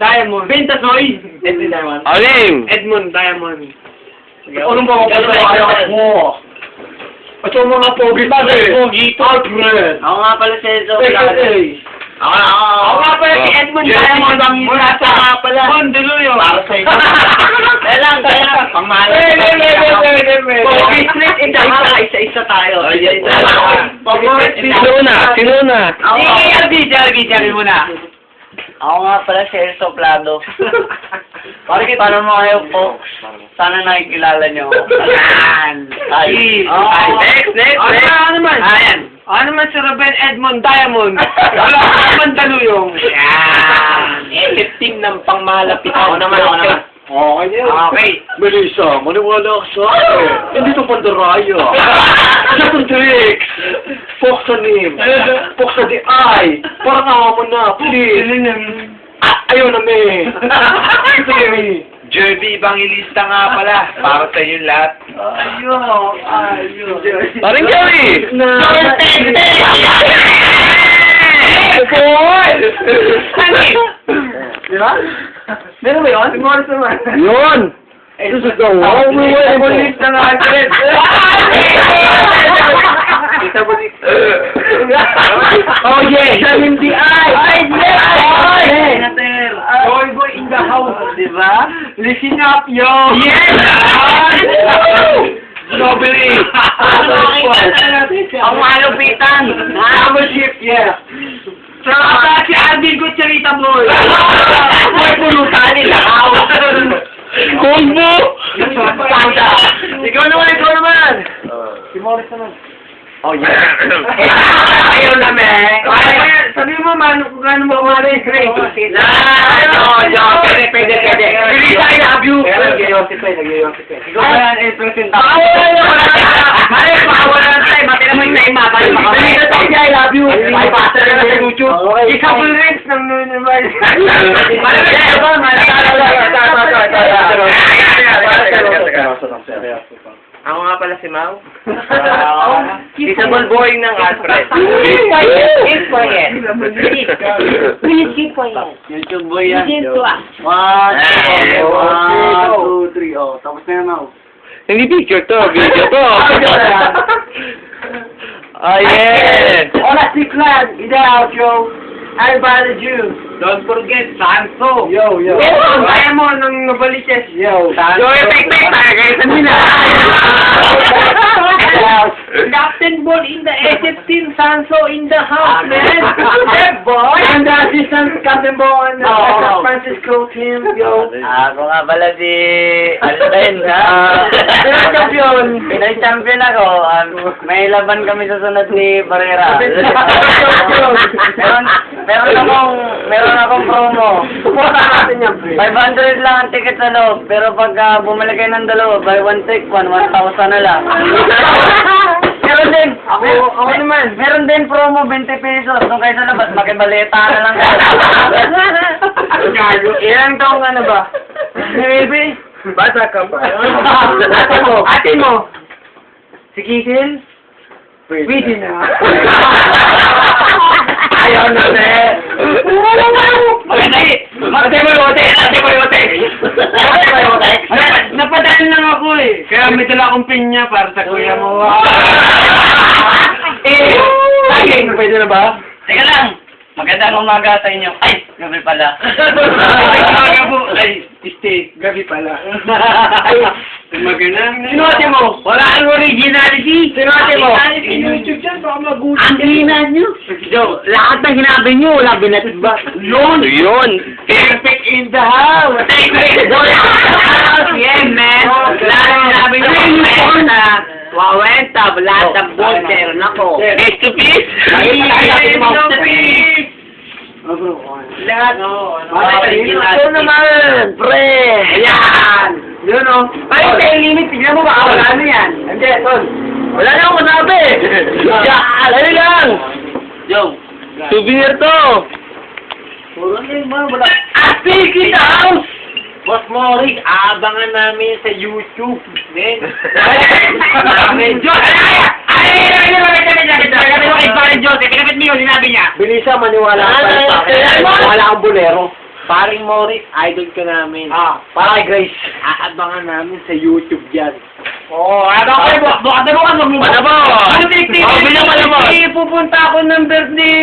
Diamond. Ventasoy. Edmund Diamond. Aling! Edmund Diamond. Anong mga pagkakaya mo? At yung mga pogi pa Pogi. Alfred! Ako nga pala si Enzo. Ako Ako nga pala si Edmund Diamond. Ang mula sa nga pala. Bondeluyo. Para sa iyo. Kaya lang. Pangmahal. Pogi Street in the house. Isa-isa tayo. Pogi Street in the house. Sino na? Sige, muna. Ako nga pala si Enzo Plado. Paano mo kayo po? Sana nakikilala nyo. Yan. Next. Ano naman? Ayan. Ano naman si Ruben Edmond Diamond? Wala ka naman daluyong. Yan. Team ng pangmalapit. Ako naman. Okay na yun. Okay. Melissa, maniwala ka sa akin. Hindi ito pandaraya. Ano itong tricks? Focus sa name. Focus sa the eye. Parang awa mo na, please. Ayaw na, me. Sige, me. Jerby Evangelista nga pala. Para sa inyo lahat. Ayun. Parang Joey! Di ba? Meron ba yun? Siguro naman. Yun! This is the wrong way. Evangelista nga agad. Oh, yeah. Samin the eye. Boy in the house. Diba? Listen up, yo. Yes! Strawberry. Ang malupitan. Ship, yeah. Sa si Alvin Gutierrez boy. Boy, pulutan nila. Combo! Ikaw naman. Si Morris naman. Oh, yeah. Ayaw na, me. Sabi mo, man, kung gano'n mo kumari. Pwede. Melissa, I love you. Nag-iosip. Ikaw ba yan, present ako. Ay, makawalan ng time. Mati naman yung naima. Melissa, I love you. Ay, basta na sa YouTube. Ikaw po rin. Ako nga pala si Mau. Isabel boy ng Alfred. Keep quiet. Please keep quiet. YouTube boy yan. Listen to us. 1, 2, 3. Oh, tapos na yan, Mau. Hindi picture to, video to. Oh, yeah! Hola, Clan. Ida outro. Everybody Jew. Don't forget, Sanso. Yo. Kaya mo ng Novaliches. Yo. Joy, take tayo sa nila. Captain Ball in the SF team, Sanso in the house, man. Yeah, boy. And the assistant Captain Ball and the San Francisco team, yo. Ako nga pala si Alden, ha? Pinay champion. Pinay champion ako. May laban kami sa sunod ni Barrera. Meron akong promo. Supportan natin yan, pre. 500 lang ang ticket sa loob. Pero pag bumalik kayo ng dalawa, buy one take one, 1,000 na lang. Meron din. Ako naman. Meron din promo, 20 pesos. Kung kayo sa labas, makibaleta na lang kayo. Ilang taong ka na ba? Maybe. Bata ka pa. Ate mo. Si Kisil? Pwede na. Ayaw na, ne. Ate mo yote. Napadaan lang ako eh. Kaya may dala akong pinya para sa kuya mo. Saging, pwede na ba? Teka lang. Magandang umaga sa inyo. Ay, gabi pala. Ay, gabi pala. Magandang. Sino ate mo? Wala kang originality. Sino ate mo? YouTube dyan, baka magulat. Ang hina nyo. Joe, lahat ng hinabi nyo, wala binatid ba? Yun! Perfect in the house! Yeah, man! Lahat ng hinabi nyo, wawenta, lahat ng ball, meron ako. Face to face! Lahat. Ito naman, pre. Ayan! Yun o. Ay, tayo limit. Tignan mo ba? Wala na yan. Hindi, Ton. Wala na akong masabi. Ano lang? Joe. Souvenir to! Speaking of! Boss Morris, abangan namin sa YouTube. Men. Bilisa, maniwala ka pa. Wala kang bolero. Paring Morris, idol ka namin. Para kay Grace. Aabangan namin sa YouTube yan. Ano kayo? Bukas na bukas. Ano ba? Pupunta ako ng birthday.